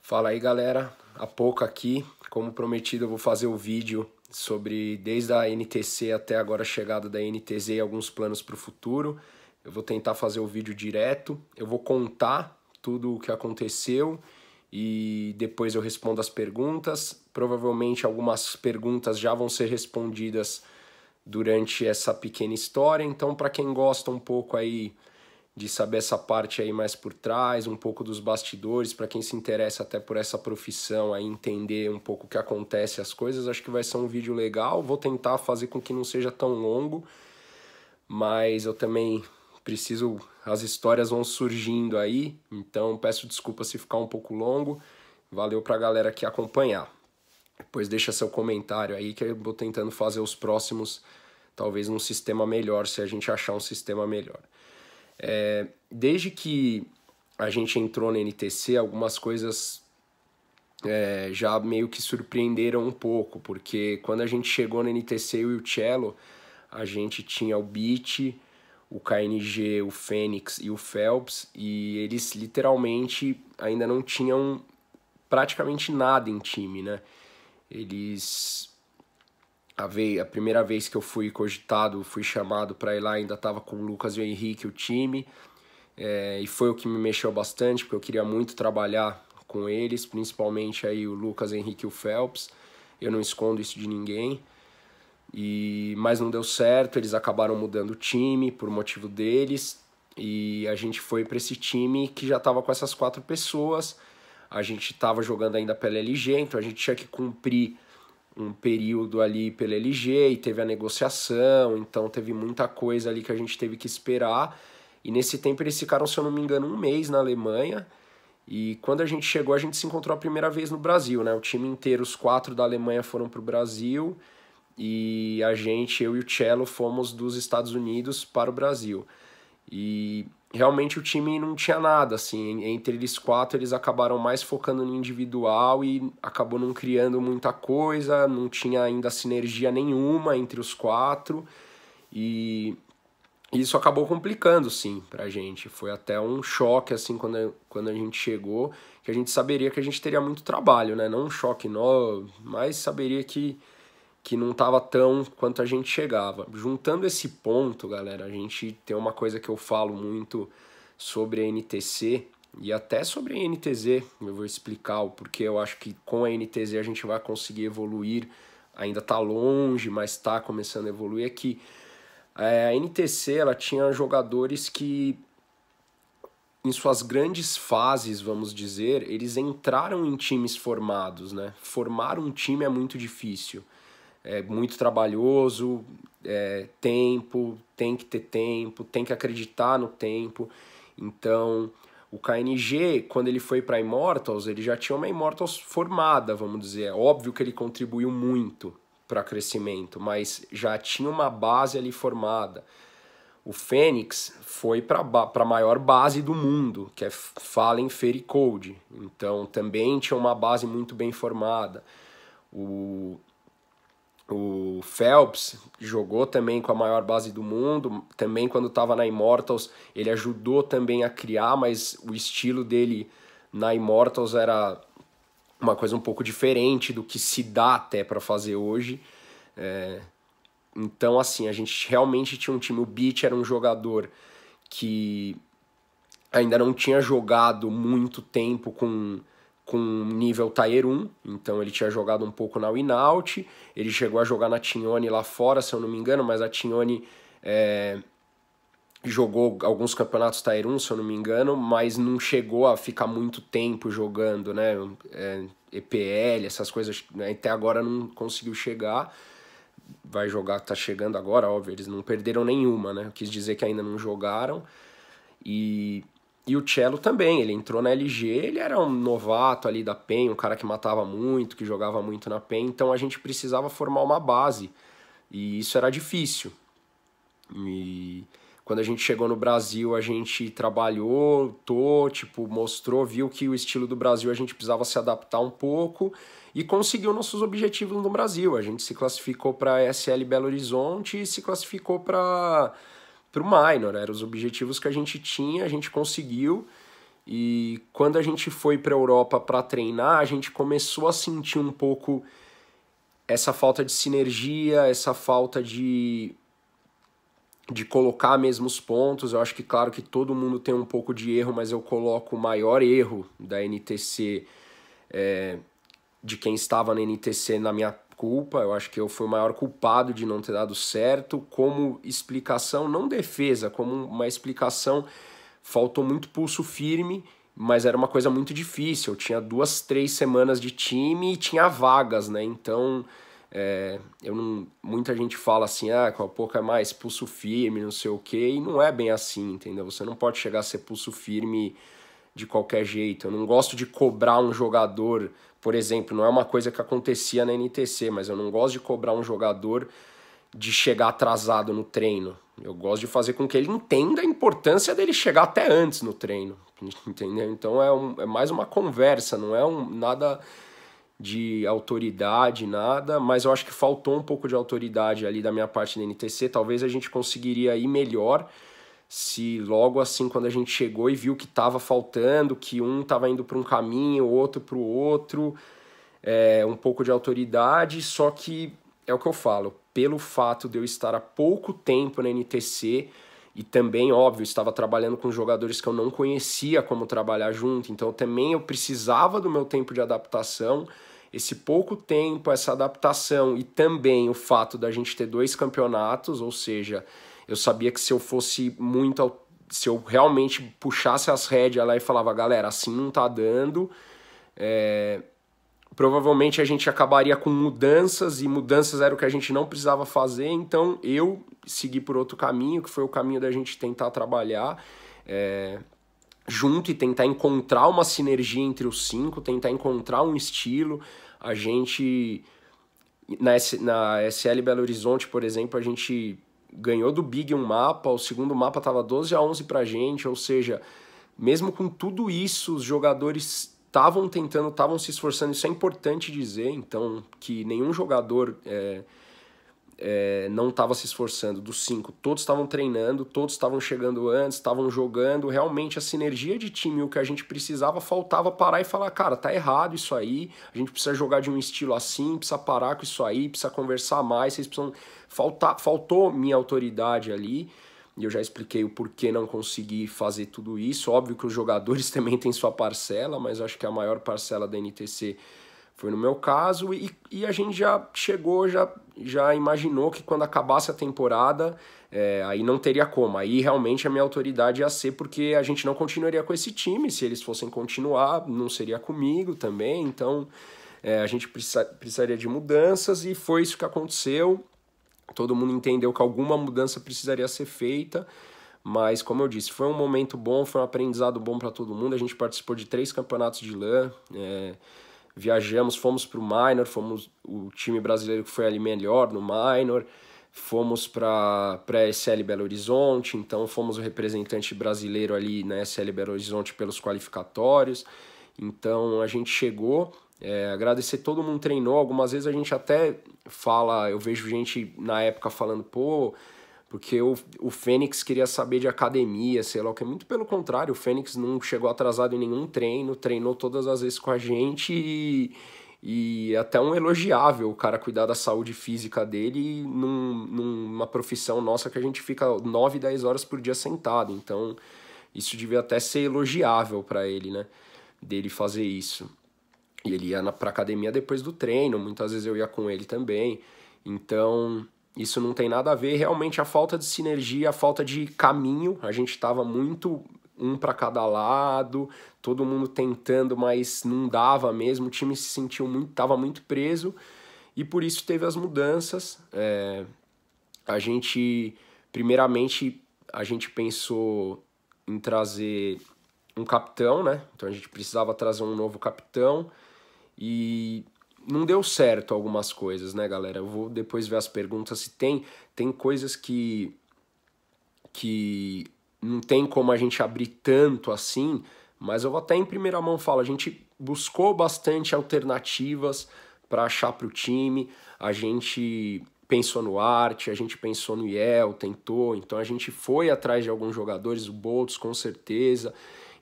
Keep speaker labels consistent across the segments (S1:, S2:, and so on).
S1: Fala aí, galera. Há pouco aqui, como prometido, eu vou fazer o vídeo sobre desde a NTC até agora a chegada da NTZ e alguns planos para o futuro. Eu vou tentar fazer o vídeo direto, eu vou contar tudo o que aconteceu e depois eu respondo as perguntas. Provavelmente algumas perguntas já vão ser respondidas durante essa pequena história, então para quem gosta um pouco aí de saber essa parte aí mais por trás, um pouco dos bastidores, para quem se interessa até por essa profissão, aí entender um pouco o que acontece, as coisas, acho que vai ser um vídeo legal. Vou tentar fazer com que não seja tão longo, mas eu também preciso, as histórias vão surgindo aí, então peço desculpa se ficar um pouco longo. Valeu pra galera que acompanhar. Depois deixa seu comentário aí que eu vou tentando fazer os próximos, talvez num sistema melhor, se a gente achar um sistema melhor. Desde que a gente entrou na NTC, algumas coisas já meio que surpreenderam um pouco, porque quando a gente chegou na NTC, eu e o Cello, a gente tinha o Beat, o KNG, o Fênix e o Phelps, e eles literalmente ainda não tinham praticamente nada em time, né? A primeira vez que eu fui cogitado, fui chamado para ir lá, ainda estava com o Lucas e o Henrique, o time, e foi o que me mexeu bastante, porque eu queria muito trabalhar com eles, principalmente aí o Lucas, o Henrique e o Phelps. Eu não escondo isso de ninguém, mas não deu certo, eles acabaram mudando o time por motivo deles, e a gente foi para esse time que já estava com essas 4 pessoas. A gente estava jogando ainda pela LG, então a gente tinha que cumprir um período ali pela LG e teve a negociação, então teve muita coisa ali que a gente teve que esperar. E nesse tempo eles ficaram, se eu não me engano, um mês na Alemanha. E quando a gente chegou, a gente se encontrou a primeira vez no Brasil, né? O time inteiro, os 4 da Alemanha foram para o Brasil e a gente, eu e o Cello, fomos dos Estados Unidos para o Brasil. E realmente o time não tinha nada, assim, entre eles 4 eles acabaram mais focando no individual e acabou não criando muita coisa, não tinha ainda sinergia nenhuma entre os 4 e isso acabou complicando, sim, pra gente. Foi até um choque, assim, quando a gente chegou, que a gente saberia que a gente teria muito trabalho, né? Não um choque novo, mas saberia que não estava tão quanto a gente chegava. Juntando esse ponto, galera, a gente tem uma coisa que eu falo muito sobre a NTC e até sobre a NTZ, eu vou explicar o porquê eu acho que com a NTZ a gente vai conseguir evoluir, ainda está longe, mas está começando a evoluir, é que a NTC ela tinha jogadores que em suas grandes fases, vamos dizer, eles entraram em times formados, né? Formar um time é muito difícil. É muito trabalhoso, tempo, tem que ter tempo, tem que acreditar no tempo. Então, o KNG, quando ele foi para Immortals, ele já tinha uma Immortals formada, vamos dizer. É óbvio que ele contribuiu muito para crescimento, mas já tinha uma base ali formada. O Fênix foi para a maior base do mundo, que é Fallen Fairy Code. Então, também tinha uma base muito bem formada. O Phelps jogou também com a maior base do mundo, também quando estava na Immortals ele ajudou também a criar, mas o estilo dele na Immortals era uma coisa um pouco diferente do que se dá até para fazer hoje. Então assim, a gente realmente tinha um time, o Beat era um jogador que ainda não tinha jogado muito tempo com nível Tier 1, então ele tinha jogado um pouco na Winout, ele chegou a jogar na Tignone lá fora, se eu não me engano, mas a Tignone jogou alguns campeonatos Tier 1, se eu não me engano, mas não chegou a ficar muito tempo jogando, né? EPL, essas coisas, né? Até agora não conseguiu chegar, vai jogar, tá chegando agora, óbvio, eles não perderam nenhuma, né? Eu quis dizer que ainda não jogaram. E o Cello também, ele entrou na LG, ele era um novato ali da PEN, um cara que matava muito, que jogava muito na PEN, então a gente precisava formar uma base, e isso era difícil. E quando a gente chegou no Brasil, a gente trabalhou, mostrou, viu que o estilo do Brasil a gente precisava se adaptar um pouco, e conseguiu nossos objetivos no Brasil. A gente se classificou para a ESL Belo Horizonte e se classificou para o Minor, eram os objetivos que a gente tinha, a gente conseguiu, E quando a gente foi para a Europa para treinar, a gente começou a sentir um pouco essa falta de sinergia, essa falta de colocar mesmo os pontos. Eu acho que, claro, que todo mundo tem um pouco de erro, mas eu coloco o maior erro da NTC, de quem estava na NTC, na minha culpa. Eu acho que eu fui o maior culpado de não ter dado certo. Como explicação, não defesa, como uma explicação, faltou muito pulso firme, mas era uma coisa muito difícil. Eu tinha 2, 3 semanas de time e tinha vagas, né? Então, eu não, muita gente fala assim, com a pouco é mais pulso firme, não sei o quê, e não é bem assim, entendeu? Você não pode chegar a ser pulso firme de qualquer jeito. Eu não gosto de cobrar um jogador, por exemplo, não é uma coisa que acontecia na NTC, mas eu não gosto de cobrar um jogador de chegar atrasado no treino. Eu gosto de fazer com que ele entenda a importância dele chegar até antes no treino, entendeu? Então é mais uma conversa, não é nada de autoridade, nada, mas eu acho que faltou um pouco de autoridade ali da minha parte na NTC. Talvez a gente conseguiria ir melhor se logo assim, quando a gente chegou e viu que estava faltando, que um estava indo para um caminho, o outro para o outro, um pouco de autoridade. Só que é o que eu falo, pelo fato de eu estar há pouco tempo na NTC e também, óbvio, estava trabalhando com jogadores que eu não conhecia como trabalhar junto, então também eu precisava do meu tempo de adaptação. Esse pouco tempo, essa adaptação e também o fato da gente ter 2 campeonatos, ou seja, eu sabia que se eu fosse muito, se eu realmente puxasse as rédeas lá e falava, galera, assim não tá dando, provavelmente a gente acabaria com mudanças, e mudanças era o que a gente não precisava fazer. Então eu segui por outro caminho, que foi o caminho da gente tentar trabalhar junto e tentar encontrar uma sinergia entre os 5, tentar encontrar um estilo. A gente, na SL Belo Horizonte, por exemplo, a gente ganhou do Big um mapa, o segundo mapa estava 12-11 pra gente, ou seja, mesmo com tudo isso, os jogadores estavam tentando, estavam se esforçando. Isso é importante dizer, então, que nenhum jogador não estava se esforçando. Dos 5, todos estavam treinando, todos estavam chegando antes, estavam jogando. Realmente a sinergia de time, o que a gente precisava, faltava parar e falar, cara, tá errado isso aí, a gente precisa jogar de um estilo assim, precisa parar com isso aí, precisa conversar mais, vocês precisam... Faltou minha autoridade ali, e eu já expliquei o porquê não consegui fazer tudo isso. Óbvio que os jogadores também têm sua parcela, mas acho que a maior parcela da NTC foi no meu caso, e a gente já chegou, já imaginou que quando acabasse a temporada, aí não teria como. Aí realmente a minha autoridade ia ser, porque a gente não continuaria com esse time. Se eles fossem continuar, não seria comigo também. Então a gente precisaria de mudanças, e foi isso que aconteceu. Todo mundo entendeu que alguma mudança precisaria ser feita, mas como eu disse, foi um momento bom, foi um aprendizado bom para todo mundo. A gente participou de 3 campeonatos de LAN, viajamos, fomos para o Minor, fomos o time brasileiro que foi ali melhor no Minor, fomos para a SL Belo Horizonte, então fomos o representante brasileiro ali na SL Belo Horizonte pelos qualificatórios. Então a gente chegou, agradecer, todo mundo treinou. Algumas vezes a gente até fala, eu vejo gente na época falando, pô, porque o Fênix queria saber de academia, sei lá o que. Muito pelo contrário, o Fênix não chegou atrasado em nenhum treino, treinou todas as vezes com a gente, e até um elogiável o cara cuidar da saúde física dele numa profissão nossa que a gente fica 9, 10 horas por dia sentado. Então isso devia até ser elogiável para ele, né, dele fazer isso. E ele ia pra academia depois do treino, muitas vezes eu ia com ele também. Então isso não tem nada a ver. Realmente a falta de sinergia, a falta de caminho, a gente estava muito um para cada lado, todo mundo tentando, mas não dava mesmo. O time se sentiu muito, estava muito preso, e por isso teve as mudanças. A gente, primeiramente, a gente pensou em trazer um capitão, né? Então a gente precisava trazer um novo capitão, e não deu certo algumas coisas, né, galera? Eu vou depois ver as perguntas se tem coisas que não tem como a gente abrir tanto assim, mas eu vou até em primeira mão falar, a gente buscou bastante alternativas para achar para o time, a gente pensou no Arte, a gente pensou no Iel, tentou, então a gente foi atrás de alguns jogadores, o Boltz com certeza,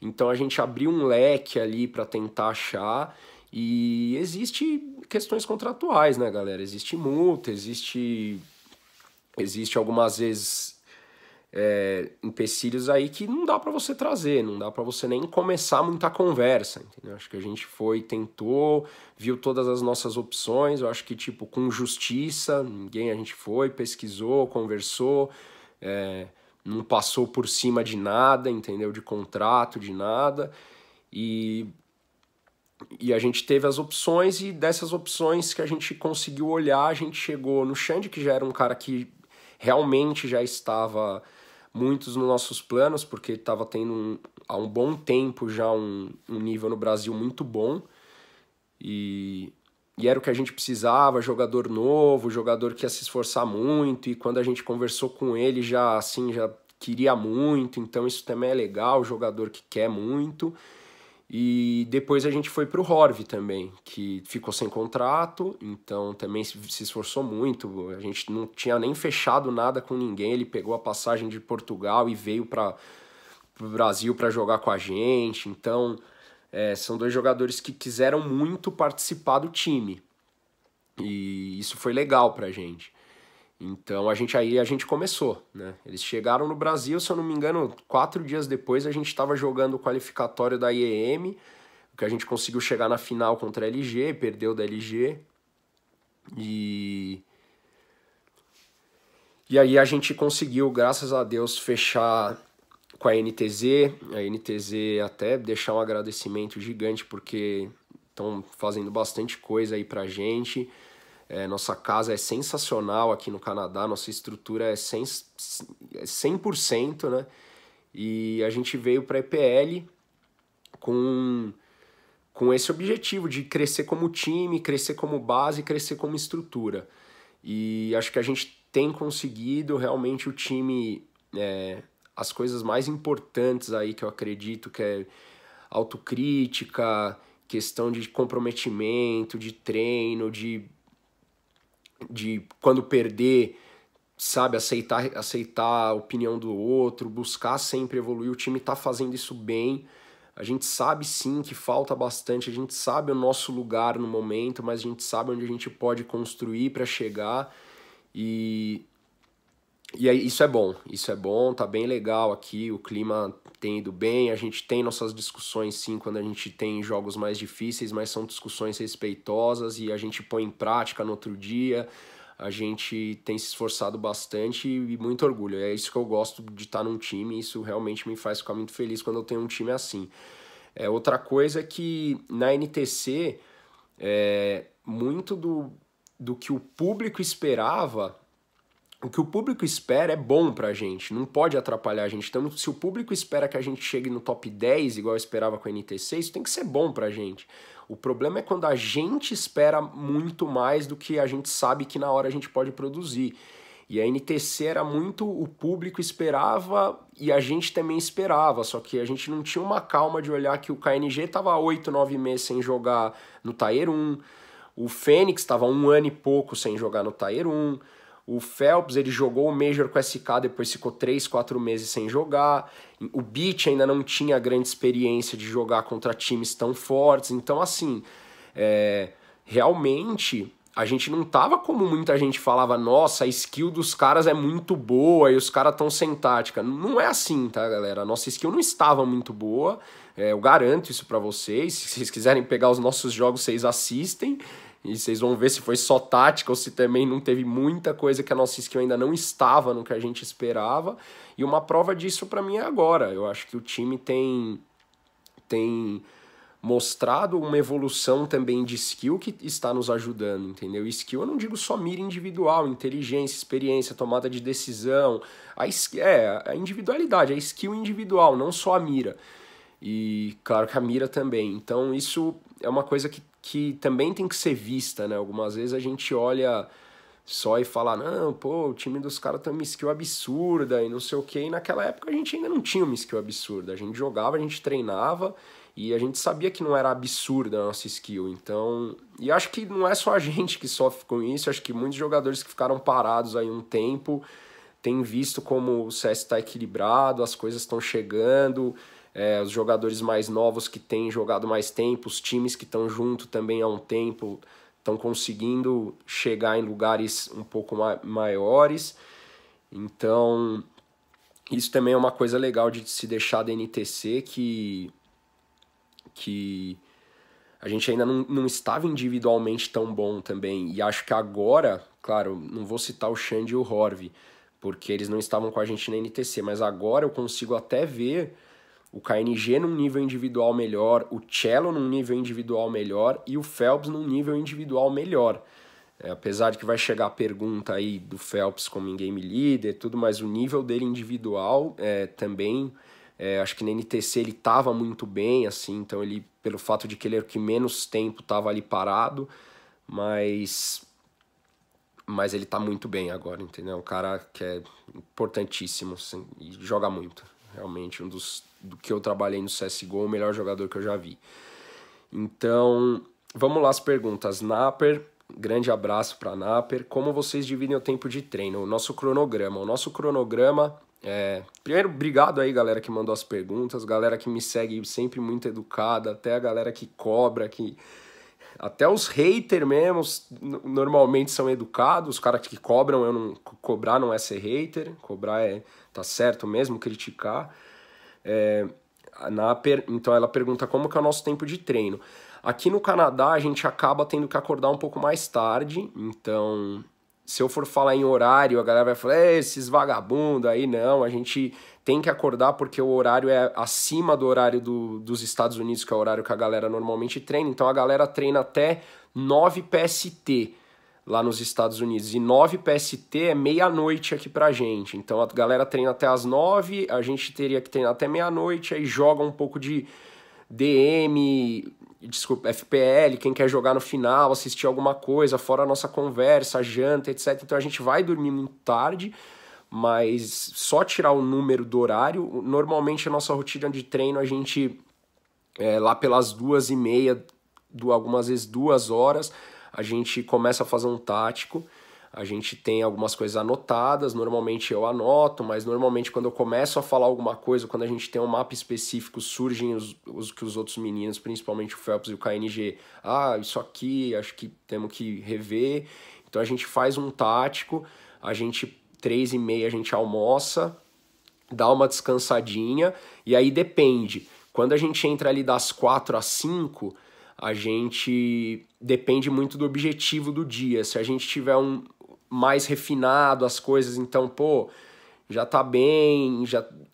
S1: Então a gente abriu um leque ali para tentar achar, e existe questões contratuais, né, galera? Existe multa, existe algumas vezes empecilhos aí que não dá para você trazer, não dá para você nem começar muita conversa, entendeu? Acho que a gente foi, tentou, viu todas as nossas opções, eu acho que, tipo, com justiça, a gente foi, pesquisou, conversou, não passou por cima de nada, entendeu? De contrato, de nada, e a gente teve as opções, e dessas opções que a gente conseguiu olhar, a gente chegou no Xande, que já era um cara que realmente já estava muitos nos nossos planos, porque estava tendo há um bom tempo já um nível no Brasil muito bom, e era o que a gente precisava, jogador novo, jogador que ia se esforçar muito, e quando a gente conversou com ele já queria muito, então isso também é legal, jogador que quer muito. E depois a gente foi para o Horv também, que ficou sem contrato, então também se esforçou muito. A gente não tinha nem fechado nada com ninguém, ele pegou a passagem de Portugal e veio para o Brasil para jogar com a gente. Então, são dois jogadores que quiseram muito participar do time, e isso foi legal para a gente. Então aí a gente começou, né? Eles chegaram no Brasil, se eu não me engano, 4 dias depois a gente estava jogando o qualificatório da IEM, que a gente conseguiu chegar na final contra a LG, perdeu da LG, e aí a gente conseguiu, graças a Deus, fechar com a NTZ. A NTZ até deixar um agradecimento gigante, porque estão fazendo bastante coisa aí pra gente. Nossa casa é sensacional aqui no Canadá, nossa estrutura é 100%, né? E a gente veio para a EPL com esse objetivo de crescer como time, crescer como base, crescer como estrutura. E acho que a gente tem conseguido realmente o time, as coisas mais importantes aí que eu acredito, que é autocrítica, questão de comprometimento, de treino, de quando perder, sabe, aceitar a opinião do outro, buscar sempre evoluir. O time tá fazendo isso bem. A gente sabe sim que falta bastante, a gente sabe o nosso lugar no momento, mas a gente sabe onde a gente pode construir para chegar, e aí isso é bom, tá bem legal aqui, o clima tem ido bem, a gente tem nossas discussões sim quando a gente tem jogos mais difíceis, mas são discussões respeitosas e a gente põe em prática no outro dia. A gente tem se esforçado bastante e muito orgulho. É isso que eu gosto de estar num time, isso realmente me faz ficar muito feliz quando eu tenho um time assim. Outra coisa é que na NTC, muito do que o público esperava, o que o público espera é bom pra gente, não pode atrapalhar a gente. Então, se o público espera que a gente chegue no top 10, igual eu esperava com a NTC, isso tem que ser bom pra gente. O problema é quando a gente espera muito mais do que a gente sabe que na hora a gente pode produzir. E a NTC era muito, o público esperava e a gente também esperava, só que a gente não tinha uma calma de olhar que o KNG estava 8, 9 meses sem jogar no Tier 1, o Fênix estava 1 ano e pouco sem jogar no Tier 1, o Phelps, ele jogou o Major com SK, depois ficou 3, 4 meses sem jogar. O Beach ainda não tinha grande experiência de jogar contra times tão fortes. Então, assim, realmente a gente não tava como muita gente falava, nossa, a skill dos caras é muito boa e os caras estão sem tática. Não é assim, tá, galera? A nossa skill não estava muito boa, eu garanto isso pra vocês. Se vocês quiserem pegar os nossos jogos, vocês assistem. E vocês vão ver se foi só tática ou se também não teve muita coisa que a nossa skill ainda não estava no que a gente esperava. E uma prova disso para mim é agora. Eu acho que o time tem mostrado uma evolução também de skill que está nos ajudando, entendeu? Skill eu não digo só mira individual, inteligência, experiência, tomada de decisão. A individualidade, a skill individual, não só a mira. E claro que a mira também. Então isso é uma coisa que também tem que ser vista, né? Algumas vezes a gente olha só e fala, não, pô, o time dos caras tem uma skill absurda e não sei o quê. E naquela época a gente ainda não tinha uma skill absurda. A gente jogava, a gente treinava e a gente sabia que não era absurda a nossa skill. Então, e acho que não é só a gente que sofre com isso. Acho que muitos jogadores que ficaram parados aí um tempo têm visto como o CS está equilibrado, as coisas estão chegando. os jogadores mais novos que têm jogado mais tempo, os times que estão junto também há um tempo, estão conseguindo chegar em lugares um pouco maiores. Então, isso também é uma coisa legal de se deixar da NTC, que a gente ainda não estava individualmente tão bom também. E acho que agora, claro, não vou citar o Xande e o Horvi, porque eles não estavam com a gente na NTC, mas agora eu consigo até ver o KNG num nível individual melhor, o Cello num nível individual melhor e o Phelps num nível individual melhor. Apesar de que vai chegar a pergunta aí do Phelps como em game leader e tudo, mas o nível dele individual também, acho que na NTC ele estava muito bem, assim, então ele, pelo fato de que ele era o que menos tempo estava ali parado, mas ele tá muito bem agora, entendeu? Um cara que é importantíssimo, assim, e joga muito. Realmente, do que eu trabalhei no CSGO, o melhor jogador que eu já vi. Então, vamos lá as perguntas. Naper, grande abraço para Naper. Como vocês dividem o tempo de treino? O nosso cronograma primeiro, obrigado aí, galera, que mandou as perguntas, galera que me segue sempre muito educada, até a galera que cobra, até os haters mesmo, normalmente são educados, os caras que cobram, cobrar não é ser hater, cobrar tá certo mesmo, criticar. A Naper, então ela pergunta como que é o nosso tempo de treino. Aqui no Canadá a gente acaba tendo que acordar um pouco mais tarde, então se eu for falar em horário, a galera vai falar, esses vagabundos aí, não, a gente tem que acordar porque o horário é acima do horário dos Estados Unidos, que é o horário que a galera normalmente treina, então a galera treina até 9 PST lá nos Estados Unidos, e 9 PST é meia-noite aqui pra gente, então a galera treina até as 9, a gente teria que treinar até meia-noite, aí joga um pouco de DM, desculpa, FPL, quem quer jogar no final, assistir alguma coisa, fora a nossa conversa, janta, etc. Então a gente vai dormir muito tarde, mas só tirar o número do horário, normalmente a nossa rotina de treino a gente, lá pelas 2h30, algumas vezes 2 horas, a gente começa a fazer um tático. A gente tem algumas coisas anotadas, normalmente eu anoto, mas normalmente quando eu começo a falar alguma coisa, quando a gente tem um mapa específico, surgem os que os outros meninos, principalmente o Phelps e o KNG, isso aqui, acho que temos que rever. Então a gente faz um tático, 3h30 a gente almoça, dá uma descansadinha, e aí depende. Quando a gente entra ali das 4 às 5, a gente depende muito do objetivo do dia. Se a gente tiver mais refinado as coisas, então, já tá bem,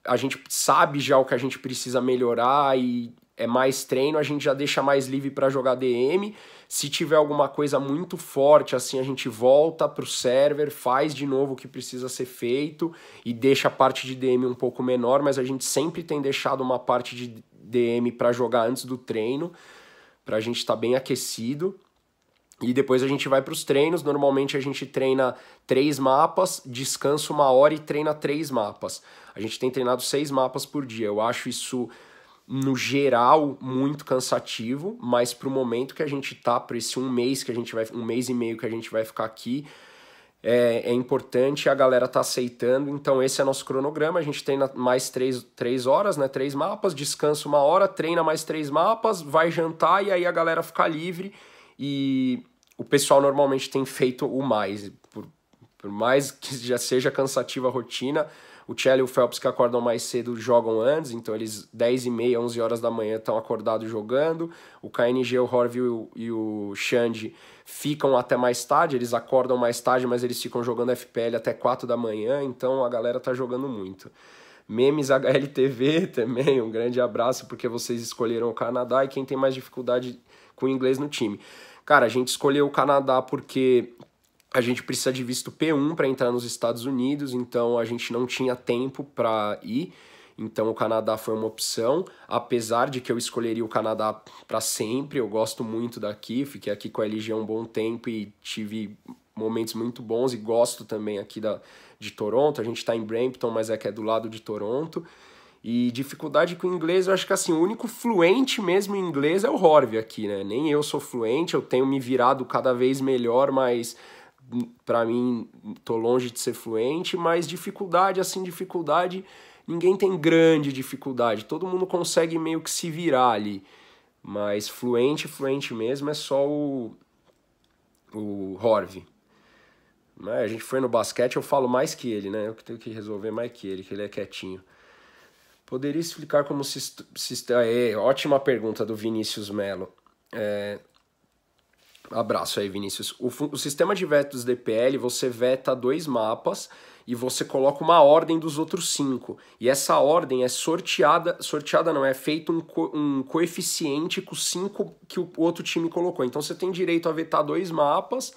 S1: a gente sabe já o que a gente precisa melhorar e é mais treino, a gente já deixa mais livre para jogar DM. Se tiver alguma coisa muito forte, assim, a gente volta pro server, faz de novo o que precisa ser feito e deixa a parte de DM um pouco menor, mas a gente sempre tem deixado uma parte de DM para jogar antes do treino, pra gente estar bem aquecido. E depois a gente vai para os treinos, normalmente a gente treina 3 mapas, descansa 1 hora e treina 3 mapas. A gente tem treinado 6 mapas por dia, eu acho isso, no geral, muito cansativo, mas para o momento que a gente tá, para esse 1 mês que a gente vai, 1 mês e meio que a gente vai ficar aqui, é importante, a galera tá aceitando, então esse é nosso cronograma, a gente treina mais 3 horas, né, 3 mapas, descansa 1 hora, treina mais 3 mapas, vai jantar e aí a galera fica livre e o pessoal normalmente tem feito o mais, por mais que já seja cansativa a rotina, o Cello e o Phelps que acordam mais cedo jogam antes, então eles 10h30, 11 horas da manhã estão acordados jogando, o KNG, o Horvi e o Xande ficam até mais tarde, eles acordam mais tarde, mas eles ficam jogando FPL até 4 da manhã, então a galera tá jogando muito. Memes HLTV também, um grande abraço, porque vocês escolheram o Canadá e quem tem mais dificuldade com o inglês no time. Cara, a gente escolheu o Canadá porque a gente precisa de visto P1 para entrar nos Estados Unidos, então a gente não tinha tempo para ir, então o Canadá foi uma opção, apesar de que eu escolheria o Canadá para sempre, eu gosto muito daqui, fiquei aqui com a LG há um bom tempo e tive momentos muito bons e gosto também aqui de Toronto, a gente está em Brampton, mas que é do lado de Toronto. E dificuldade com o inglês, eu acho que assim, o único fluente mesmo em inglês é o Horvi aqui, né? Nem eu sou fluente, eu tenho me virado cada vez melhor, mas pra mim tô longe de ser fluente, mas dificuldade, ninguém tem grande dificuldade, todo mundo consegue meio que se virar ali. Mas fluente mesmo é só o Horvi. A gente foi no basquete, eu falo mais que ele, né? Eu que tenho que resolver mais que ele é quietinho. Poderia explicar como sistema... ótima pergunta do Vinícius Melo. Abraço aí, Vinícius. O sistema de vetos DPL, você veta 2 mapas e você coloca uma ordem dos outros 5. E essa ordem é sorteada não, é feito um coeficiente com 5 que o outro time colocou. Então você tem direito a vetar 2 mapas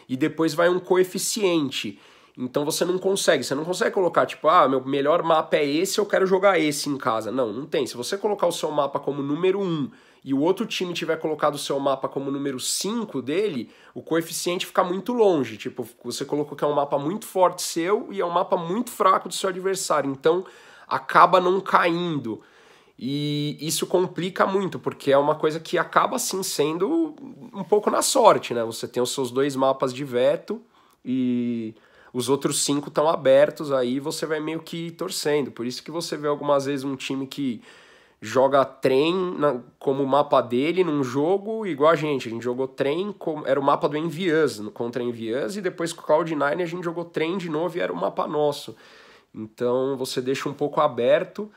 S1: e depois vai um coeficiente. Então você não consegue colocar tipo, meu melhor mapa é esse, eu quero jogar esse em casa. Não tem. Se você colocar o seu mapa como número 1 e o outro time tiver colocado o seu mapa como número 5 dele, o coeficiente fica muito longe. Tipo, você colocou que é um mapa muito forte seu e é um mapa muito fraco do seu adversário. Então acaba não caindo. E isso complica muito, porque é uma coisa que acaba assim sendo um pouco na sorte, né? Você tem os seus 2 mapas de veto e os outros 5 estão abertos, aí você vai meio que torcendo. Por isso que você vê algumas vezes um time que joga trem como mapa dele num jogo, igual a gente jogou trem, era o mapa do Envious, contra Envious, e depois com o Cloud9 a gente jogou trem de novo e era o mapa nosso. Então você deixa um pouco aberto.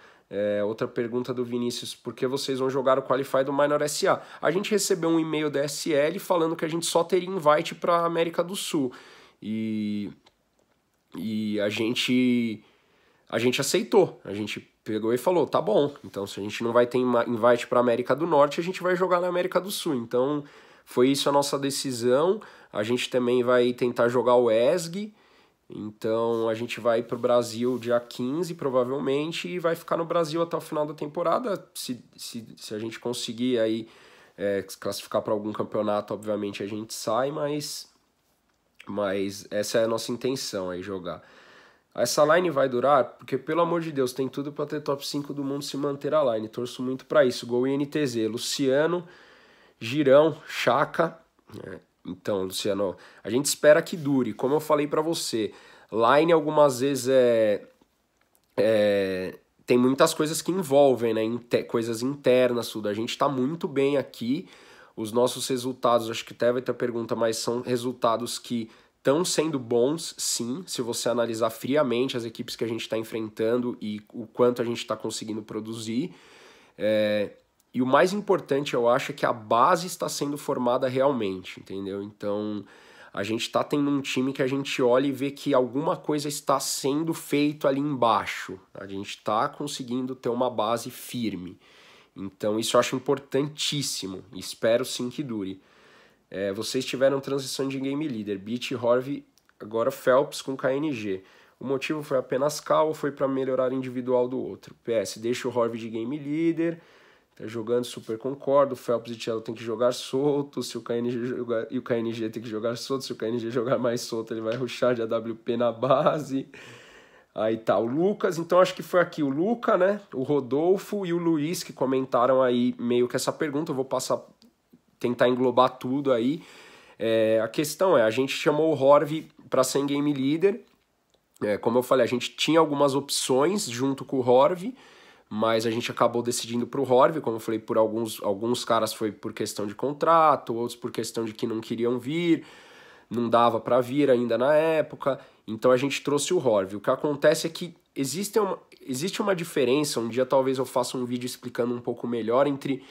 S1: Outra pergunta do Vinícius, por que vocês vão jogar o Qualify do Minor SA? A gente recebeu um e-mail da SL falando que a gente só teria invite para a América do Sul. E a gente aceitou, a gente pegou e falou, tá bom, então se a gente não vai ter invite para a América do Norte, a gente vai jogar na América do Sul. Então foi isso a nossa decisão. A gente também vai tentar jogar o ESG, então a gente vai para o Brasil dia 15 provavelmente e vai ficar no Brasil até o final da temporada. Se a gente conseguir aí classificar para algum campeonato, obviamente a gente sai, mas essa é a nossa intenção aí, jogar. Essa line vai durar? Porque, pelo amor de Deus, tem tudo para ter top 5 do mundo se manter a line. Torço muito para isso. Gol INTZ, Luciano, Girão, Chaka. Então, Luciano, a gente espera que dure. Como eu falei para você, line algumas vezes tem muitas coisas que envolvem, né? Coisas internas, tudo. A gente está muito bem aqui. Os nossos resultados, acho que até vai ter pergunta, mas são resultados que estão sendo bons, sim, se você analisar friamente as equipes que a gente está enfrentando e o quanto a gente está conseguindo produzir. E o mais importante, eu acho, é que a base está sendo formada realmente, entendeu? Então, a gente está tendo um time que a gente olha e vê que alguma coisa está sendo feito ali embaixo. A gente está conseguindo ter uma base firme. Então, isso eu acho importantíssimo. Espero sim que dure. Vocês tiveram transição de game leader, Beat, Horvi, agora Phelps com KNG. O motivo foi apenas cal ou foi para melhorar o individual do outro? PS, deixa o Horvi de game leader, tá jogando, super concordo. O Phelps e Cello tem que jogar solto, se o KNG jogar, e o KNG tem que jogar solto. Se o KNG jogar mais solto, ele vai rushar de AWP na base. Aí tá o Lucas, então acho que foi aqui o Luca, né? O Rodolfo e o Luiz que comentaram aí meio que essa pergunta. Eu vou tentar englobar tudo aí. A questão a gente chamou o Horvi para ser game leader. Como eu falei, a gente tinha algumas opções junto com o Horvi, mas a gente acabou decidindo para o Horvi. Como eu falei, por alguns caras foi por questão de contrato, outros por questão de que não queriam vir, não dava para vir ainda na época. Então a gente trouxe o Horvi. O que acontece é que existe uma diferença, um dia talvez eu faça um vídeo explicando um pouco melhor, entre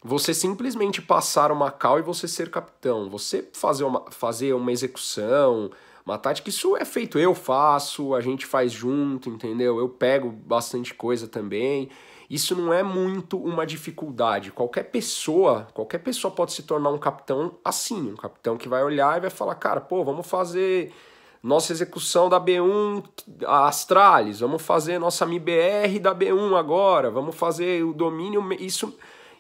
S1: você simplesmente passar uma call e você ser capitão. Você fazer uma execução, uma tática, isso é feito, eu faço, a gente faz junto, entendeu? Eu pego bastante coisa também. Isso não é muito uma dificuldade. Qualquer pessoa pode se tornar um capitão assim, um capitão que vai olhar e vai falar, cara, pô, vamos fazer nossa execução da B1 Astralis, vamos fazer nossa MIBR da B1 agora, vamos fazer o domínio,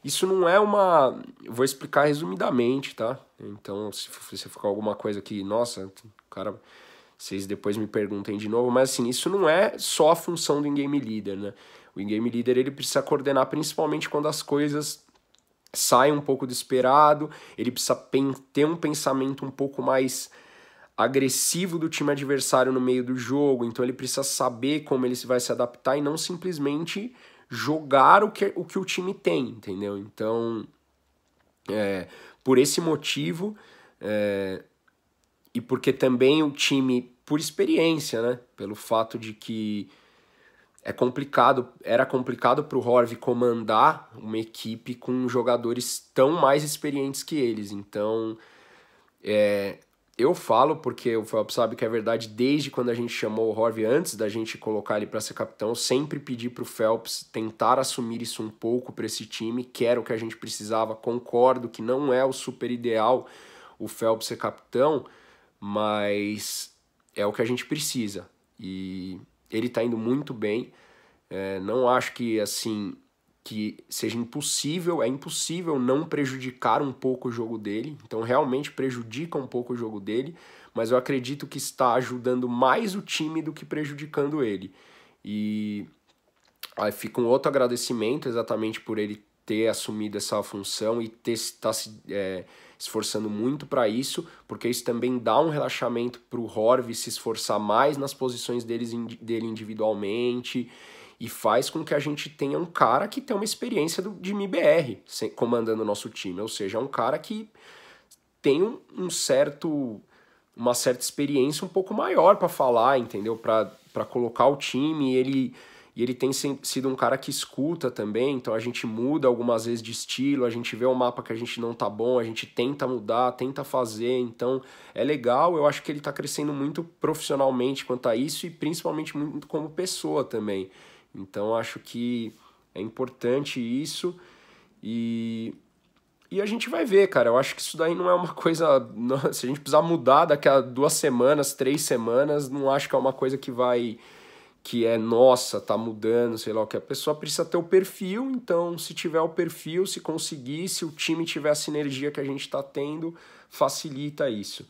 S1: isso não é uma... Vou explicar resumidamente, tá? Então, se ficar alguma coisa que, nossa, cara, vocês depois me perguntem de novo, mas assim, isso não é só a função do in-game leader, né? O in-game leader, ele precisa coordenar principalmente quando as coisas saem um pouco do esperado, ele precisa ter um pensamento um pouco mais agressivo do time adversário no meio do jogo, então ele precisa saber como ele vai se adaptar e não simplesmente jogar o que o time tem, entendeu? Então, por esse motivo, e porque também o time, por experiência, né? Pelo fato de que era complicado para o Horv comandar uma equipe com jogadores tão mais experientes que eles. Então, eu falo porque o Phelps sabe que é verdade, desde quando a gente chamou o Horv, antes da gente colocar ele para ser capitão, eu sempre pedi para o Phelps tentar assumir isso um pouco para esse time, que era o que a gente precisava. Concordo que não é o super ideal o Phelps ser capitão, mas é o que a gente precisa. E ele está indo muito bem. Não acho que assim que seja impossível, é impossível não prejudicar um pouco o jogo dele, então realmente prejudica um pouco o jogo dele, mas eu acredito que está ajudando mais o time do que prejudicando ele. E aí fica um outro agradecimento exatamente por ele ter assumido essa função e estar se esforçando muito para isso, porque isso também dá um relaxamento para o Horv se esforçar mais nas posições dele individualmente, e faz com que a gente tenha um cara que tem uma experiência de MIBR comandando o nosso time, ou seja, um cara que tem uma certa experiência um pouco maior para falar, entendeu? Para colocar o time, e ele tem sido um cara que escuta também, então a gente muda algumas vezes de estilo, a gente vê um mapa que a gente não tá bom, a gente tenta mudar, tenta fazer, então é legal. Eu acho que ele tá crescendo muito profissionalmente quanto a isso e principalmente muito como pessoa também. Então acho que é importante isso e a gente vai ver, cara. Eu acho que isso daí não é uma coisa... Se a gente precisar mudar daqui a 2 semanas, 3 semanas, não acho que é uma coisa que é, nossa, tá mudando, sei lá o que. A pessoa precisa ter o perfil, então se tiver o perfil, se conseguir, se o time tiver a sinergia que a gente tá tendo, facilita isso.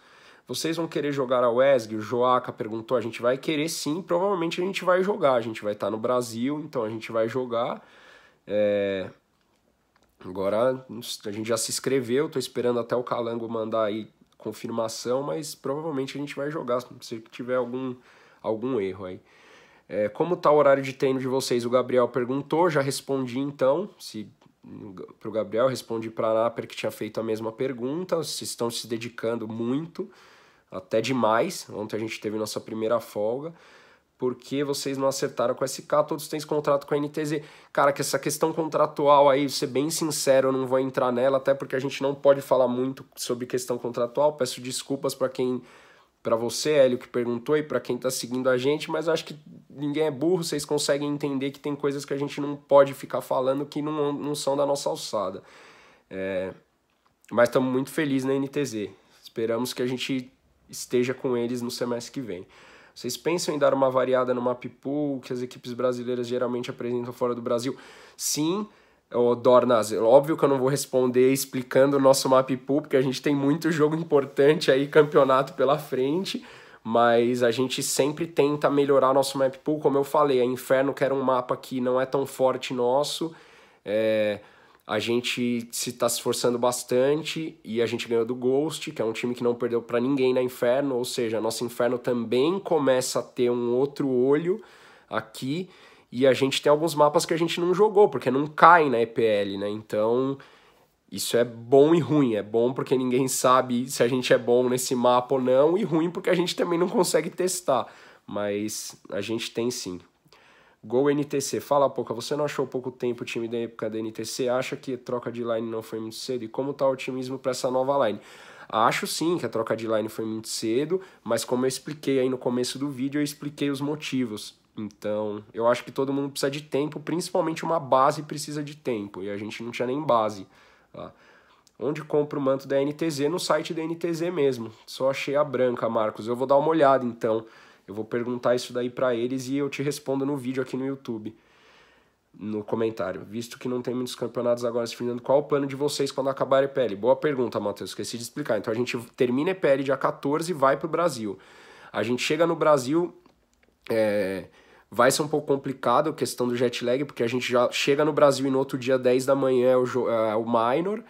S1: Vocês vão querer jogar a WESG? O Joaca perguntou. A gente vai querer sim, provavelmente a gente vai jogar. A gente vai estar no Brasil, então a gente vai jogar. Agora a gente já se inscreveu, tô esperando até o Calango mandar aí confirmação, mas provavelmente a gente vai jogar, se tiver algum erro aí. Como tá o horário de treino de vocês? O Gabriel perguntou, já respondi então. Pro Gabriel, respondi para a Naper que tinha feito a mesma pergunta. Vocês estão se dedicando muito, até demais. Ontem a gente teve nossa primeira folga. Por que vocês não acertaram com a SK? Todos têm contrato com a NTZ. Cara, que essa questão contratual aí, ser bem sincero, eu não vou entrar nela, até porque a gente não pode falar muito sobre questão contratual. Peço desculpas para você, Hélio, que perguntou, e para quem está seguindo a gente, mas eu acho que ninguém é burro, vocês conseguem entender que tem coisas que a gente não pode ficar falando que não são da nossa alçada. Mas estamos muito felizes na NTZ. Esperamos que a gente esteja com eles no semestre que vem. Vocês pensam em dar uma variada no map pool que as equipes brasileiras geralmente apresentam fora do Brasil? Sim, Dornas, óbvio que eu não vou responder explicando o nosso map pool, porque a gente tem muito jogo importante aí, campeonato pela frente, mas a gente sempre tenta melhorar nosso map pool, como eu falei, a Inferno, que era um mapa que não é tão forte nosso, a gente está se esforçando bastante e a gente ganhou do Ghost, que é um time que não perdeu para ninguém na Inferno, ou seja, a nossa Inferno também começa a ter um outro olho aqui, e a gente tem alguns mapas que a gente não jogou, porque não cai na EPL, né? Então, isso é bom e ruim. É bom porque ninguém sabe se a gente é bom nesse mapa ou não, e ruim porque a gente também não consegue testar, mas a gente tem sim. Gol NTC, fala Poca, você não achou pouco tempo o time da época da NTC? Acha que a troca de line não foi muito cedo? E como está o otimismo para essa nova line? Acho sim que a troca de line foi muito cedo, mas como eu expliquei aí no começo do vídeo, eu expliquei os motivos. Então, eu acho que todo mundo precisa de tempo, principalmente uma base precisa de tempo, e a gente não tinha nem base. Tá? Onde compra o manto da NTZ? No site da NTZ mesmo, só achei a branca, Marcos. Eu vou dar uma olhada então. Eu vou perguntar isso daí pra eles e eu te respondo no vídeo aqui no YouTube, no comentário. Visto que não tem muitos campeonatos agora se finando, qual o plano de vocês quando acabar a EPL? Boa pergunta, Matheus, esqueci de explicar. Então a gente termina a EPL dia 14 e vai pro Brasil. A gente chega no Brasil, vai ser um pouco complicado a questão do jet lag, porque a gente já chega no Brasil e no outro dia 10 da manhã é o Minor,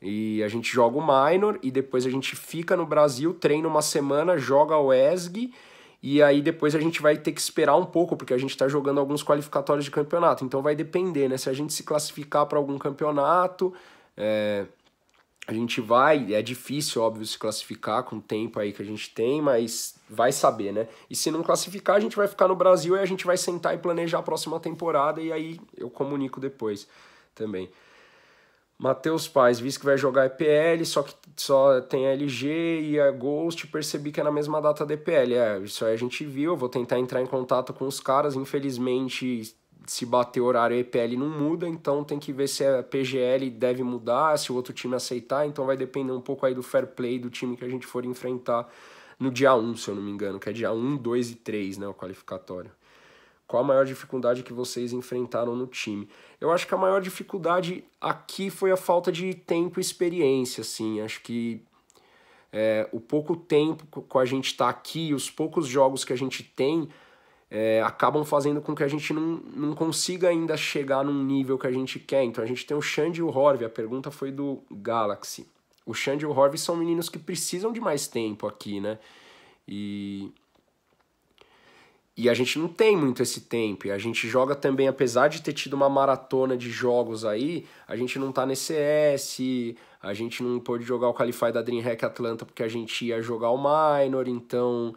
S1: e a gente joga o Minor, e depois a gente fica no Brasil, treina uma semana, joga o ESG, e aí depois a gente vai ter que esperar um pouco, porque a gente está jogando alguns qualificatórios de campeonato, então vai depender, né? Se a gente se classificar para algum campeonato, a gente vai, é difícil, óbvio, se classificar com o tempo aí que a gente tem, mas vai saber, né? E se não classificar, a gente vai ficar no Brasil e a gente vai sentar e planejar a próxima temporada, e aí eu comunico depois também. Matheus Paz, visto que vai jogar EPL, só que só tem a LG e a Ghost, percebi que é na mesma data da EPL. Isso aí a gente viu, eu vou tentar entrar em contato com os caras, infelizmente se bater o horário a EPL não muda, então tem que ver se a PGL deve mudar, se o outro time aceitar, então vai depender um pouco aí do fair play do time que a gente for enfrentar no dia 1, se eu não me engano, que é dia 1, 2 e 3, né, o qualificatório. Qual a maior dificuldade que vocês enfrentaram no time? Eu acho que a maior dificuldade aqui foi a falta de tempo e experiência, assim. Acho que o pouco tempo que a gente está aqui, os poucos jogos que a gente tem, acabam fazendo com que a gente não consiga ainda chegar num nível que a gente quer. Então a gente tem o Xande e o Horvey, a pergunta foi do Galaxy. O Xande e o Horvey são meninos que precisam de mais tempo aqui, né? E a gente não tem muito esse tempo, e a gente joga também, apesar de ter tido uma maratona de jogos aí, a gente não tá nesse CS, a gente não pôde jogar o Qualify da DreamHack Atlanta porque a gente ia jogar o Minor, então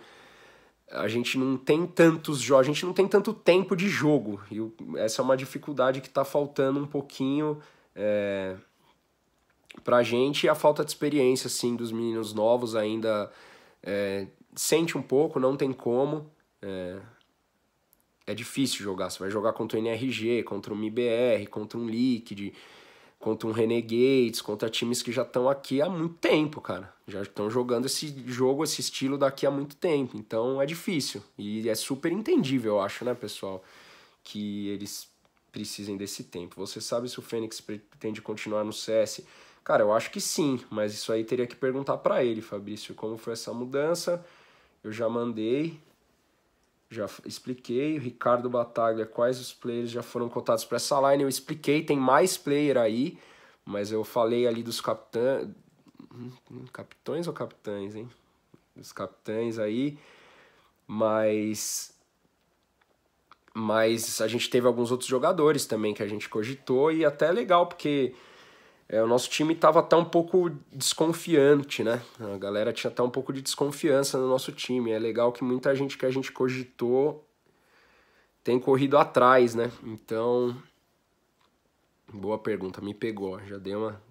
S1: a gente não tem tantos jogos, a gente não tem tanto tempo de jogo, e essa é uma dificuldade que tá faltando um pouquinho pra gente, e a falta de experiência, assim, dos meninos novos ainda sente um pouco, não tem como. É difícil jogar, você vai jogar contra o NRG, contra um MIBR, contra um Liquid, contra um Renegades, contra times que já estão aqui há muito tempo, cara. Já estão jogando esse jogo, esse estilo daqui há muito tempo, então é difícil. E é super entendível, eu acho, né, pessoal, que eles precisem desse tempo. Você sabe se o Fênix pretende continuar no CS? Cara, eu acho que sim, mas isso aí teria que perguntar pra ele, Fabrício, como foi essa mudança. Eu já mandei... Já expliquei, o Ricardo Bataglia, quais os players já foram cotados para essa line, eu expliquei, tem mais player aí, mas eu falei ali dos capitães, capitões ou capitães, hein? Dos capitães aí, mas a gente teve alguns outros jogadores também que a gente cogitou, e até é legal, porque o nosso time estava até um pouco desconfiante, né? A galera tinha até um pouco de desconfiança no nosso time. É legal que muita gente que a gente cogitou tem corrido atrás, né? Então, boa pergunta, me pegou. Já dei uma...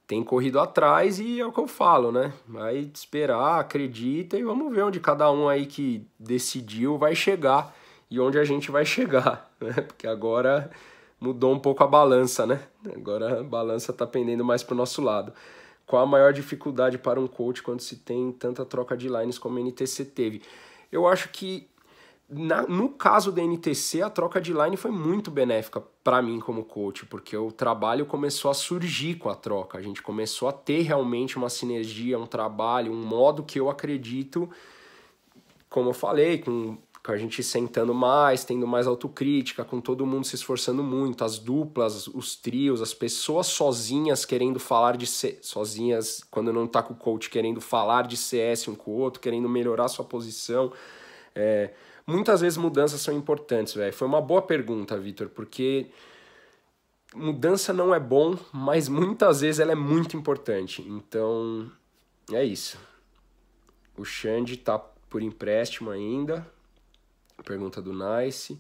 S1: Tem corrido atrás e é o que eu falo, né? Vai esperar, acredita e vamos ver onde cada um aí que decidiu vai chegar e onde a gente vai chegar, né? Porque agora... mudou um pouco a balança, né? Agora a balança tá pendendo mais pro nosso lado. Qual a maior dificuldade para um coach quando se tem tanta troca de lines como a NTC teve? Eu acho que no caso da NTC, a troca de line foi muito benéfica para mim como coach, porque o trabalho começou a surgir com a troca. A gente começou a ter realmente uma sinergia, um trabalho, um modo que eu acredito, como eu falei, com a gente sentando mais, tendo mais autocrítica, com todo mundo se esforçando muito, as duplas, os trios, as pessoas sozinhas querendo falar de sozinhas, quando não tá com o coach, querendo falar de CS um com o outro, querendo melhorar sua posição. Muitas vezes mudanças são importantes, velho. Foi uma boa pergunta, Vitor, porque mudança não é bom, mas muitas vezes ela é muito importante. Então, é isso. O Xande tá por empréstimo ainda. Pergunta do Nice.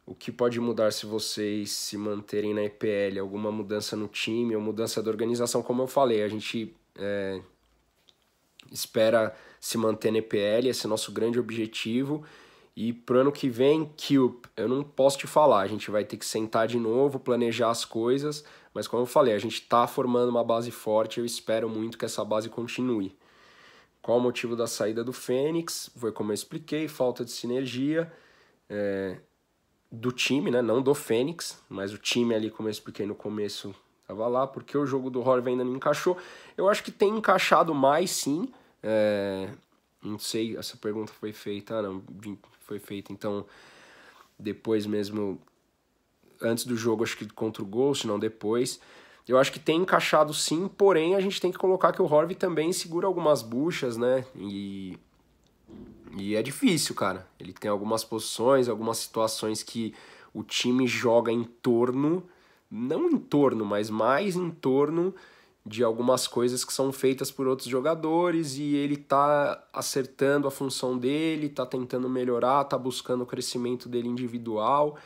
S1: O que pode mudar se vocês se manterem na EPL? Alguma mudança no time ou mudança da organização? Como eu falei, a gente espera se manter na EPL, esse é o nosso grande objetivo. E pro ano que vem, Cube, eu não posso te falar, a gente vai ter que sentar de novo, planejar as coisas, mas como eu falei, a gente está formando uma base forte, eu espero muito que essa base continue. Qual o motivo da saída do Fênix? Foi como eu expliquei, falta de sinergia do time, né? Não do Fênix, mas o time ali, como eu expliquei no começo, estava lá, porque o jogo do Horvey ainda não encaixou. Eu acho que tem encaixado mais, sim. Não sei, essa pergunta foi feita, foi feita, então, depois mesmo, antes do jogo, acho que contra o Ghost, não depois. eu acho que tem encaixado sim, porém a gente tem que colocar que o Horvey também segura algumas buchas, né? E é difícil, cara. Ele tem algumas posições, algumas situações que o time joga em torno, não em torno, mas mais em torno de algumas coisas que são feitas por outros jogadores e ele tá acertando a função dele, tá tentando melhorar, tá buscando o crescimento dele individual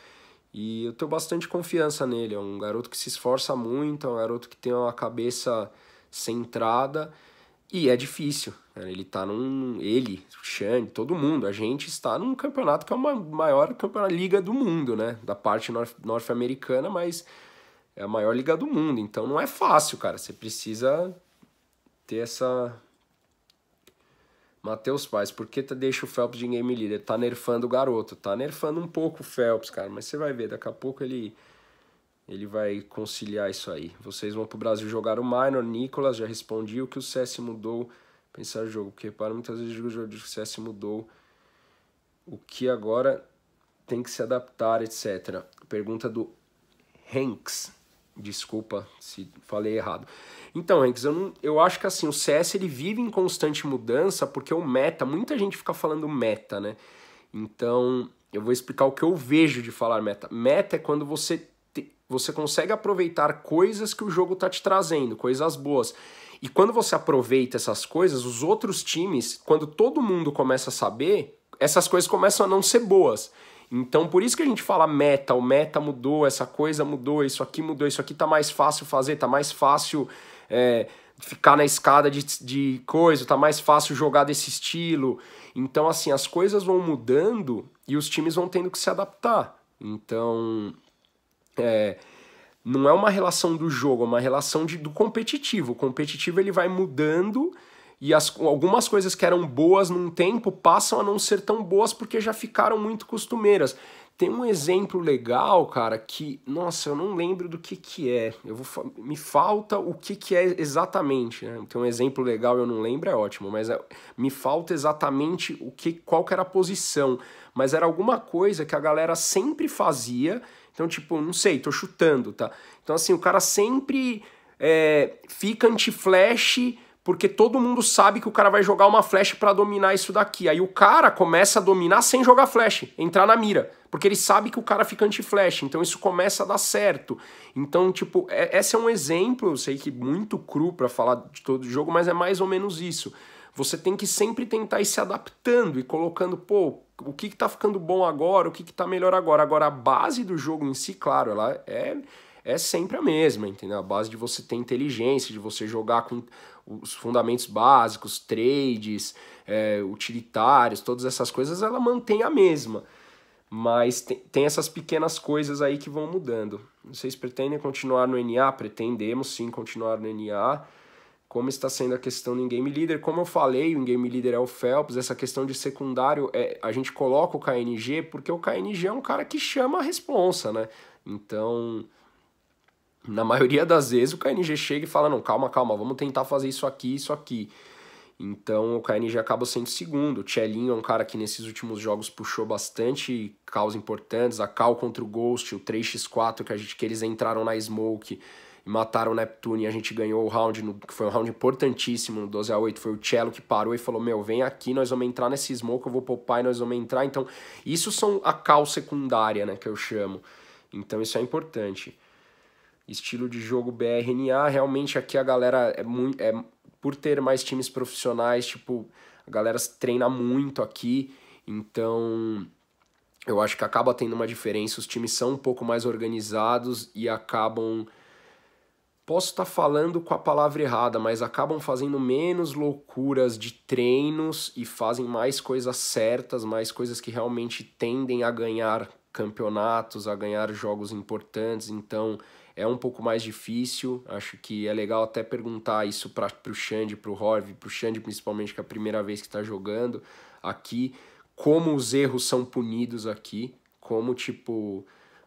S1: e eu tenho bastante confiança nele. É um garoto que se esforça muito, é um garoto que tem uma cabeça centrada e é difícil, né? Ele tá num. Ele, o Xande, todo mundo, a gente está num campeonato que é uma maior campeonato, liga do mundo, né? Da parte norte-americana, mas é a maior liga do mundo. Então não é fácil, cara. Você precisa ter essa. Matheus Paz, por que tu deixa o Phelps de game leader? Tá nerfando o garoto. Tá nerfando um pouco o Phelps, cara. Mas você vai ver, daqui a pouco ele vai conciliar isso aí. Vocês vão pro Brasil jogar o Minor. Nicolas, já respondi. O que o CS mudou? Pensar o jogo. Porque para muitas vezes o jogo do CS mudou. O que agora tem que se adaptar, etc. Pergunta do Hanks. Desculpa se falei errado. Então, Hanks, eu acho que assim, o CS ele vive em constante mudança porque o meta, muita gente fica falando meta, né? Então, eu vou explicar o que eu vejo de falar meta. Meta é quando você consegue aproveitar coisas que o jogo tá te trazendo, coisas boas. E quando você aproveita essas coisas, os outros times, quando todo mundo começa a saber, essas coisas começam a não ser boas. Então, por isso que a gente fala meta, o meta mudou, essa coisa mudou, isso aqui tá mais fácil fazer, tá mais fácil ficar na escada de coisa, tá mais fácil jogar desse estilo. Então, assim, as coisas vão mudando e os times vão tendo que se adaptar. Então, não é uma relação do jogo, é uma relação do competitivo. O competitivo ele vai mudando e algumas coisas que eram boas num tempo passam a não ser tão boas porque já ficaram muito costumeiras. Tem um exemplo legal, cara, que, nossa, eu não lembro do que é. Me falta o que é exatamente, né? Tem um exemplo legal, eu não lembro, é ótimo, mas me falta exatamente qual que era a posição. Mas era alguma coisa que a galera sempre fazia. Então, tipo, não sei, tô chutando, tá? Então, assim, o cara sempre fica anti-flash porque todo mundo sabe que o cara vai jogar uma flash pra dominar isso daqui. Aí o cara começa a dominar sem jogar flash, entrar na mira, porque ele sabe que o cara fica anti-flash, então isso começa a dar certo. Então, tipo, esse é um exemplo, eu sei que muito cru pra falar de todo o jogo, mas é mais ou menos isso. Você tem que sempre tentar ir se adaptando e colocando, pô, o que tá ficando bom agora, o que tá melhor agora. Agora, a base do jogo em si, claro, ela é sempre a mesma, entendeu? A base de você ter inteligência, de você jogar com os fundamentos básicos, trades, utilitários, todas essas coisas, ela mantém a mesma. Mas tem essas pequenas coisas aí que vão mudando. Vocês pretendem continuar no NA? Pretendemos sim continuar no NA. Como está sendo a questão do in-game leader? Como eu falei, o in-game leader é o Phelps. Essa questão de secundário, a gente coloca o KNG porque o KNG é um cara que chama a responsa, né? Então, na maioria das vezes o KNG chega e fala, não, calma, vamos tentar fazer isso aqui, isso aqui. Então o KNG acaba sendo segundo. O Tchelinho é um cara que nesses últimos jogos puxou bastante causas importantes. A Cal contra o Ghost, o 3x4 que eles entraram na Smoke e mataram o Neptune e a gente ganhou o round, que foi um round importantíssimo no 12-8. Foi o Cello que parou e falou, meu, vem aqui, nós vamos entrar nesse Smoke, eu vou poupar e nós vamos entrar. Então isso são a Cal secundária, né, que eu chamo. Então isso é importante. Estilo de jogo BRNA, realmente aqui a galera por ter mais times profissionais, tipo, a galera treina muito aqui, então eu acho que acaba tendo uma diferença, os times são um pouco mais organizados e acabam, posso estar falando com a palavra errada, mas acabam fazendo menos loucuras de treinos e fazem mais coisas certas, mais coisas que realmente tendem a ganhar campeonatos, a ganhar jogos importantes, então é um pouco mais difícil. Acho que é legal até perguntar isso para o Xande, para o Horvey, para o Xande principalmente, que é a primeira vez que está jogando aqui, como os erros são punidos aqui, como tipo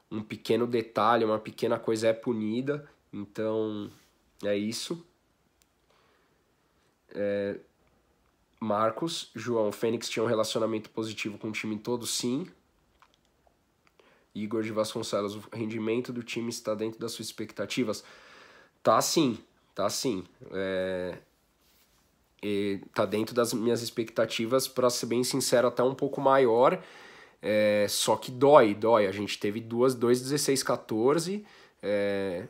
S1: um pequeno detalhe, uma pequena coisa é punida. Então é isso. Marcos, João, Fênix tinha um relacionamento positivo com o time todo? Sim. Igor de Vasconcelos, o rendimento do time está dentro das suas expectativas? Tá sim, tá sim. E tá dentro das minhas expectativas, para ser bem sincero, até um pouco maior. Só que dói. A gente teve dois 16-14,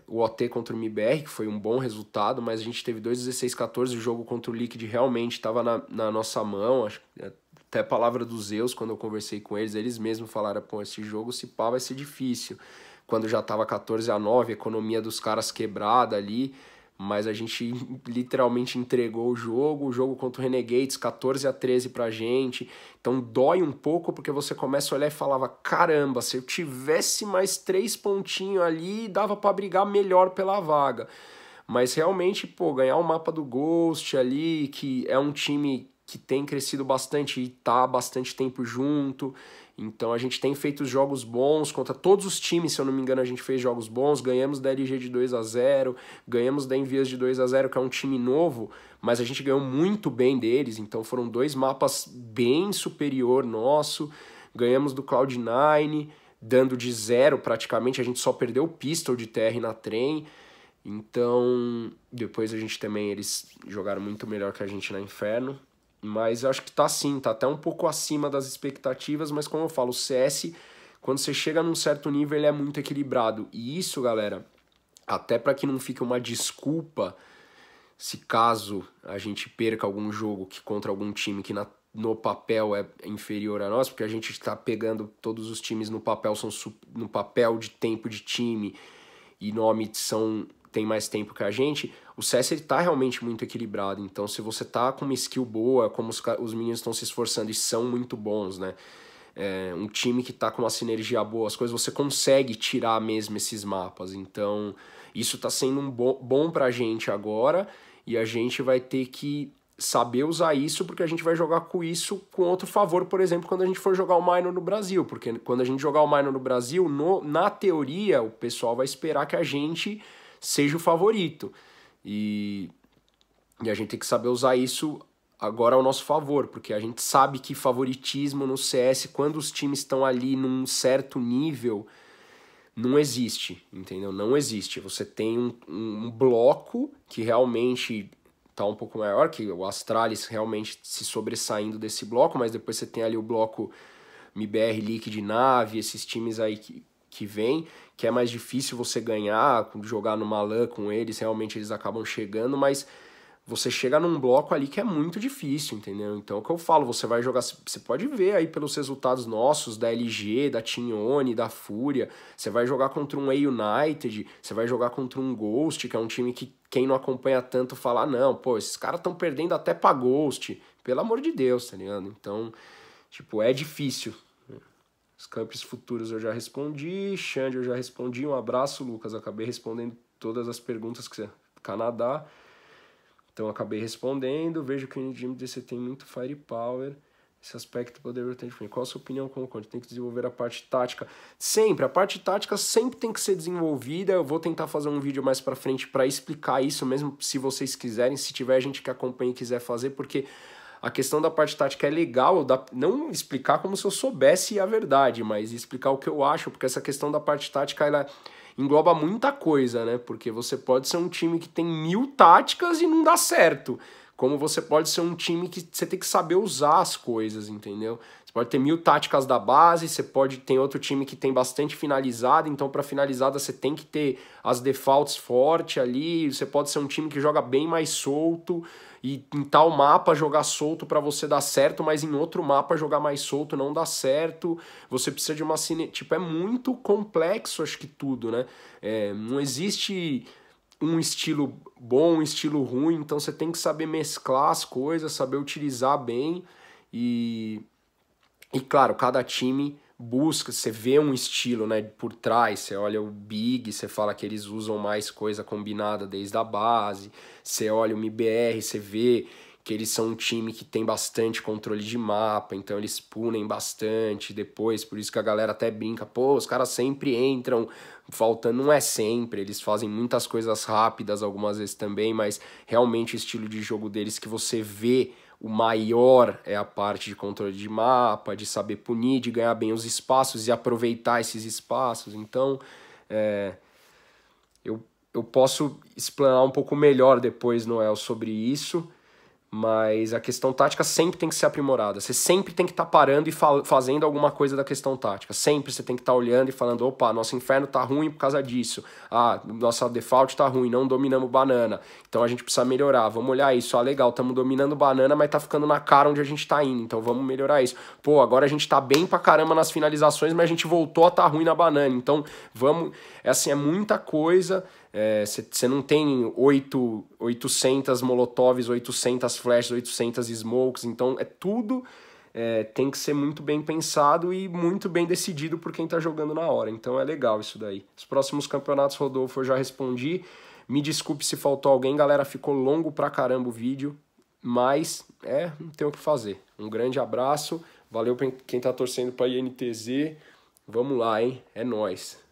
S1: o OT contra o MIBR, que foi um bom resultado, mas a gente teve 2 16-14, o jogo contra o Liquid realmente estava na nossa mão, acho que até palavra dos Zeus, quando eu conversei com eles, eles mesmos falaram, pô, esse jogo se pá vai ser difícil. Quando já tava 14-9, a economia dos caras quebrada ali, mas a gente literalmente entregou o jogo contra o Renegades, 14-13 pra gente. Então dói um pouco porque você começa a olhar e falava, caramba, se eu tivesse mais 3 pontinhos ali, dava pra brigar melhor pela vaga. Mas realmente, pô, ganhar o mapa do Ghost ali, que é um time que tem crescido bastante e tá há bastante tempo junto. Então a gente tem feito jogos bons contra todos os times, se eu não me engano, a gente fez jogos bons, ganhamos da LG de 2-0, ganhamos da Envias de 2-0, que é um time novo, mas a gente ganhou muito bem deles, então foram 2 mapas bem superior nosso, ganhamos do Cloud9, dando de 0 praticamente, a gente só perdeu o Pistol de TR na trem, então depois a gente também, eles jogaram muito melhor que a gente na Inferno. Mas eu acho que tá sim, tá até um pouco acima das expectativas, mas como eu falo, o CS, quando você chega num certo nível, ele é muito equilibrado. E isso, galera, até para que não fique uma desculpa, se caso a gente perca algum jogo que contra algum time que no papel é inferior a nós, porque a gente está pegando todos os times no papel, são no papel de tempo de time e nome tem mais tempo que a gente, o CS ele tá realmente muito equilibrado. Então, se você tá com uma skill boa, como os meninos estão se esforçando e são muito bons, né? Um time que tá com uma sinergia boa, as coisas, você consegue tirar mesmo esses mapas. Então, isso tá sendo bom pra gente agora e a gente vai ter que saber usar isso, porque a gente vai jogar com isso com outro favor, por exemplo, quando a gente for jogar o Minor no Brasil, porque quando a gente jogar o Minor no Brasil, na teoria, o pessoal vai esperar que a gente seja o favorito. E a gente tem que saber usar isso agora ao nosso favor, porque a gente sabe que favoritismo no CS, quando os times estão ali num certo nível, não existe, entendeu? Não existe. Você tem um bloco que realmente tá um pouco maior, que o Astralis realmente se sobressaindo desse bloco, mas depois você tem ali o bloco MIBR, Liquid, Nave, esses times aí que vem, que é mais difícil você ganhar, jogar numa LAN com eles, realmente eles acabam chegando, mas você chega num bloco ali que é muito difícil, entendeu? Então, é o que eu falo, você vai jogar, você pode ver aí pelos resultados nossos, da LG, da Team, da Fúria, você vai jogar contra um A-United, você vai jogar contra um Ghost, que é um time que quem não acompanha tanto fala, não, pô, esses caras estão perdendo até pra Ghost, pelo amor de Deus, tá ligado? Então, tipo, é difícil. Os campos futuros eu já respondi, Xande eu já respondi, um abraço, Lucas, acabei respondendo todas as perguntas que você... Canadá, então acabei respondendo, vejo que o NDMDC tem muito firepower, esse aspecto poderia ter diferente. Qual a sua opinião como coach? Tem que desenvolver a parte tática? Sempre, a parte tática sempre tem que ser desenvolvida, eu vou tentar fazer um vídeo mais pra frente pra explicar isso, mesmo se vocês quiserem, se tiver gente que acompanha e quiser fazer, porque... A questão da parte tática é legal, não explicar como se eu soubesse a verdade, mas explicar o que eu acho, porque essa questão da parte tática, ela engloba muita coisa, né? Porque você pode ser um time que tem 1000 táticas e não dá certo, como você pode ser um time que você tem que saber usar as coisas, entendeu? Você pode ter 1000 táticas da base, você pode ter outro time que tem bastante finalizada, então para finalizada você tem que ter as defaults forte ali, você pode ser um time que joga bem mais solto, e em tal mapa jogar solto para você dar certo, mas em outro mapa jogar mais solto não dá certo. Você precisa de uma tipo, é muito complexo, acho que tudo, né? Não existe um estilo bom, um estilo ruim, então você tem que saber mesclar as coisas, saber utilizar bem e claro, cada time busca, você vê um estilo, né, por trás, você olha o Big, você fala que eles usam mais coisa combinada desde a base, você olha o MIBR, você vê que eles são um time que tem bastante controle de mapa, então eles punem bastante depois, por isso que a galera até brinca, pô, os caras sempre entram faltando, não é sempre, eles fazem muitas coisas rápidas algumas vezes também, mas realmente o estilo de jogo deles que você vê, o maior é a parte de controle de mapa, de saber punir, de ganhar bem os espaços e aproveitar esses espaços. Então, eu eu posso explanar um pouco melhor depois, Noel, sobre isso, mas a questão tática sempre tem que ser aprimorada. Você sempre tem que estar parando e fazendo alguma coisa da questão tática. Sempre você tem que estar olhando e falando, opa, nosso inferno tá ruim por causa disso. Ah, nossa default tá ruim, não dominamos banana. Então a gente precisa melhorar. Vamos olhar isso. Ah, legal, estamos dominando banana, mas tá ficando na cara onde a gente tá indo. Então vamos melhorar isso. Pô, agora a gente tá bem pra caramba nas finalizações, mas a gente voltou a tá ruim na banana. Então vamos... Assim, é muita coisa... Você não tem 800 molotovs, 800 flashes, 800 smokes, então tudo tem que ser muito bem pensado e muito bem decidido por quem está jogando na hora, então é legal isso daí. Os próximos campeonatos, Rodolfo, eu já respondi, me desculpe se faltou alguém, galera, ficou longo pra caramba o vídeo, mas não tem o que fazer. Um grande abraço, valeu pra quem tá torcendo pra INTZ, vamos lá, hein, é nóis.